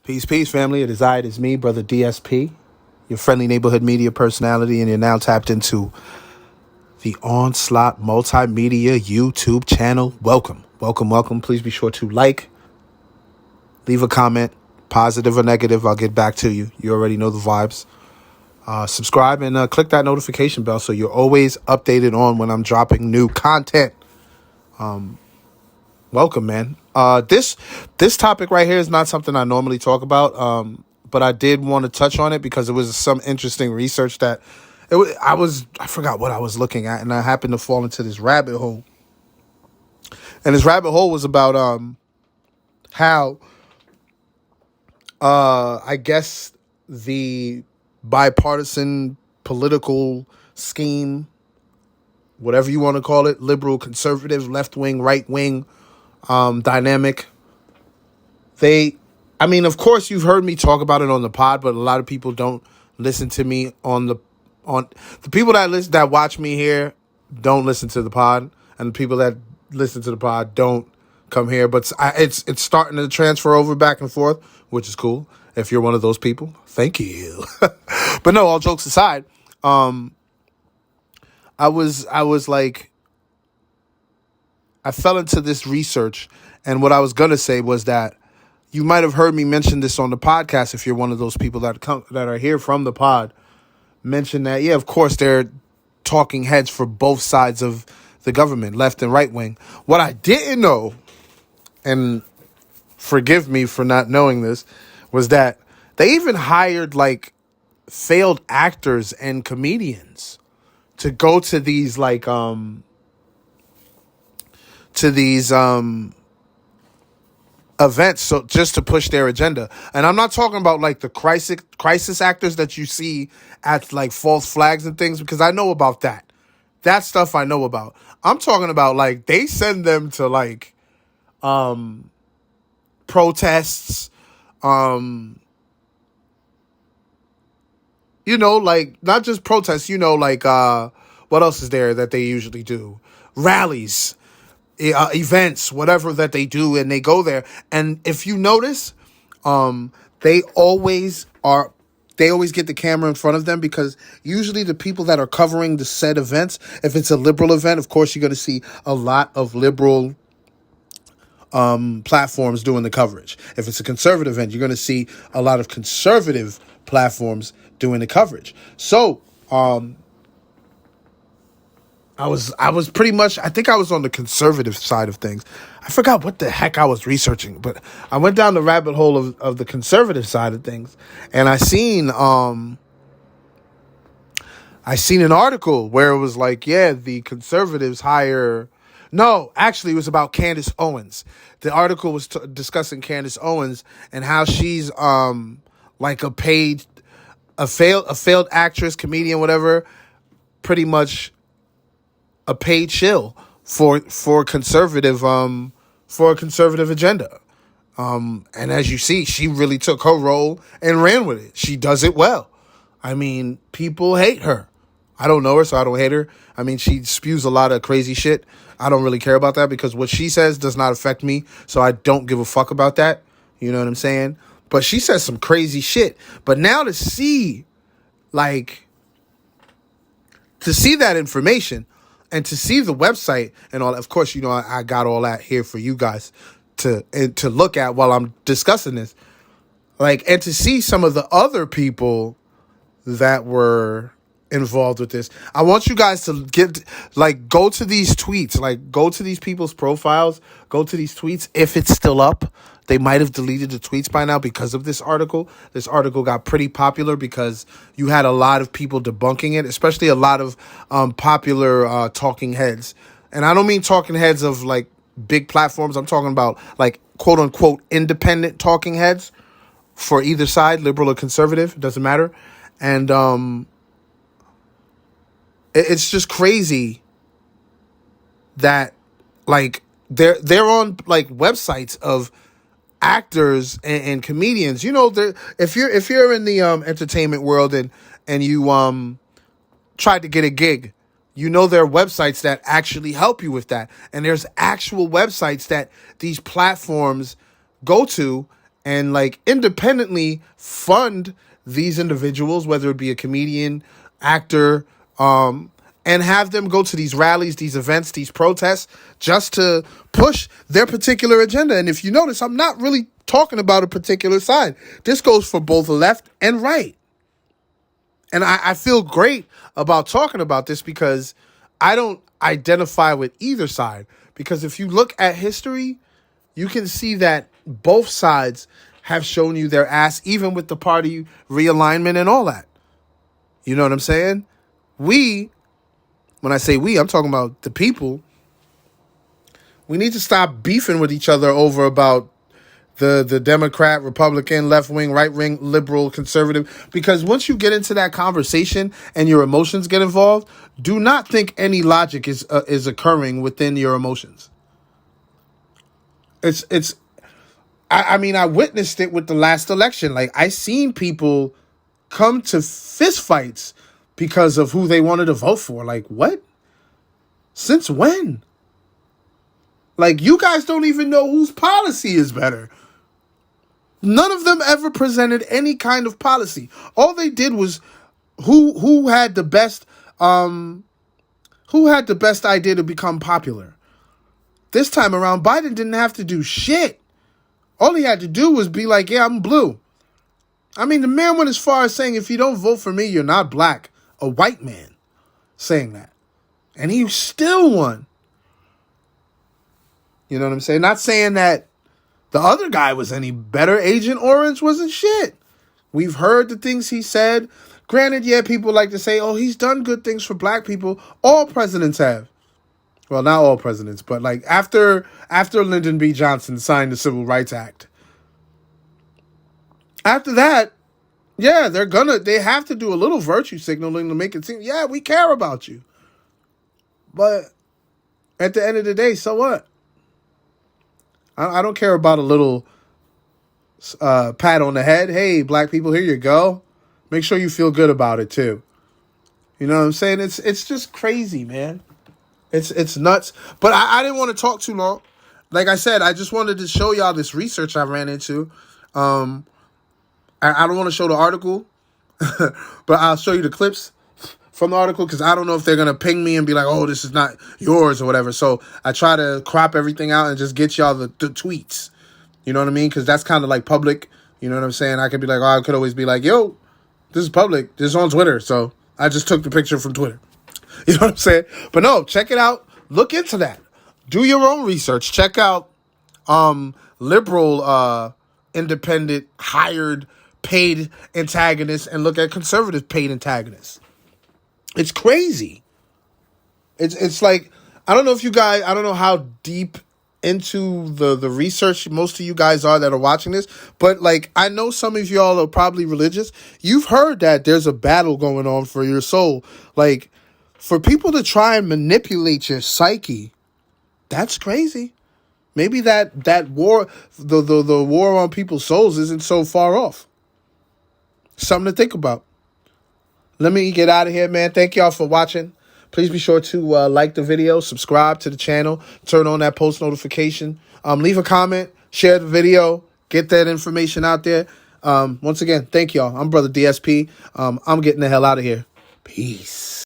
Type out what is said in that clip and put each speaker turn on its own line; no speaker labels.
Peace, peace, family. It is me, Brother DSP, your friendly neighborhood media personality, and you're now tapped into the Onslaught Multimedia YouTube channel. Welcome, welcome, welcome. Please be sure to like, leave a comment, positive or negative. I'll get back to you. You already know the vibes. Subscribe and click that notification bell so you're always updated on when I'm dropping new content. Welcome, man. This topic right here is not something I normally talk about, but I did want to touch on it because it was some interesting research that I forgot what I was looking at, and I happened to fall into this rabbit hole. And this rabbit hole was about how I guess the bipartisan political scheme, whatever you want to call it, liberal, conservative, left wing, right wing, dynamic. Of course you've heard me talk about it on the pod, but a lot of people don't listen to me on the people that watch me here don't listen to the pod, and the people that listen to the pod don't come here. But it's starting to transfer over back and forth, which is cool. If you're one of those people, thank you. But no, all jokes aside, I fell into this research, and what I was going to say was that you might have heard me mention this on the podcast if you're one of those people that are here from the pod. Mention that, yeah, of course, they're talking heads for both sides of the government, left and right wing. What I didn't know, and forgive me for not knowing this, was that they even hired failed actors and comedians to go to these events, so just to push their agenda. And I'm not talking about the crisis actors that you see at false flags and things, because I know about that. That stuff I know about. I'm talking about they send them to protests, not just protests, what else is there that they usually do? Rallies, events, whatever that they do, and they go there. And if you notice, they always get the camera in front of them, because usually the people that are covering the said events, if it's a liberal event, of course you're going to see a lot of liberal platforms doing the coverage. If it's a conservative event, you're going to see a lot of conservative platforms doing the coverage. So I was pretty much, I think I was on the conservative side of things. I forgot what the heck I was researching, but I went down the rabbit hole of the conservative side of things, and I seen an article where it was the conservatives hire. No, actually it was about Candace Owens. The article was discussing Candace Owens and how she's a failed actress, comedian, whatever, pretty much a paid shill for a conservative agenda. And as you see, she really took her role and ran with it. She does it well. I mean, people hate her. I don't know her, so I don't hate her. I mean, she spews a lot of crazy shit. I don't really care about that, because what she says does not affect me, so I don't give a fuck about that. You know what I'm saying? But she says some crazy shit. But now to see that information, and to see the website and all, of course, I got all that here for you guys to look at while I'm discussing this. And to see some of the other people that were involved with this. I want you guys to go to these tweets, go to these people's profiles, go to these tweets. If it's still up, they might have deleted the tweets by now because of this article. This article got pretty popular because you had a lot of people debunking it, especially a lot of popular talking heads. And I don't mean talking heads of big platforms. I'm talking about quote unquote independent talking heads for either side, liberal or conservative, it doesn't matter. And it's just crazy that they're on websites of actors and comedians. If you're in the entertainment world and you tried to get a gig, there are websites that actually help you with that. And there's actual websites that these platforms go to and like independently fund these individuals, whether it be a comedian, actor, and have them go to these rallies, these events, these protests, just to push their particular agenda. And if you notice, I'm not really talking about a particular side. This goes for both left and right. And I feel great about talking about this because I don't identify with either side. Because if you look at history, you can see that both sides have shown you their ass, even with the party realignment and all that. You know what I'm saying? When I say we, I'm talking about the people. We need to stop beefing with each other over about the Democrat, Republican, left wing, right wing, liberal, conservative. Because once you get into that conversation and your emotions get involved, do not think any logic is occurring within your emotions. I mean, I witnessed it with the last election. Like, I seen people come to fist fights because of who they wanted to vote for. Like, what? Since when? Like, you guys don't even know whose policy is better. None of them ever presented any kind of policy. All they did was who had the best idea to become popular. This time around, Biden didn't have to do shit. All he had to do was be like, yeah, I'm blue. I mean, the man went as far as saying, if you don't vote for me, you're not black. A white man saying that. And he still won. You know what I'm saying? Not saying that the other guy was any better. Agent Orange wasn't shit. We've heard the things he said. Granted, yeah, people like to say, oh, he's done good things for black people. All presidents have. Well, not all presidents, but like after Lyndon B. Johnson signed the Civil Rights Act. After that, yeah, they have to do a little virtue signaling to make it seem, yeah, we care about you. But at the end of the day, so what? I don't care about a little pat on the head. Hey, black people, here you go. Make sure you feel good about it too. You know what I'm saying? It's just crazy, man. It's nuts. But I didn't want to talk too long. Like I said, I just wanted to show y'all this research I ran into. I don't want to show the article, but I'll show you the clips from the article because I don't know if they're going to ping me and be like, oh, this is not yours or whatever. So I try to crop everything out and just get y'all the tweets. You know what I mean? Because that's kind of like public. You know what I'm saying? I could be like, oh, I could always be like, yo, this is public. This is on Twitter. So I just took the picture from Twitter. You know what I'm saying? But no, check it out. Look into that. Do your own research. Check out liberal, independent, hired, paid antagonists and look at conservative paid antagonists. It's crazy. It's like, I don't know how deep into the research most of you guys are that are watching this, but like, I know some of y'all are probably religious. You've heard that there's a battle going on for your soul. Like, for people to try and manipulate your psyche, that's crazy. Maybe that war, the war on people's souls isn't so far off. Something to think about. Let me get out of here, man. Thank y'all for watching. Please be sure to like the video, subscribe to the channel, turn on that post notification, leave a comment, share the video, get that information out there. Once again, thank y'all. I'm Brother DSP. I'm getting the hell out of here. Peace.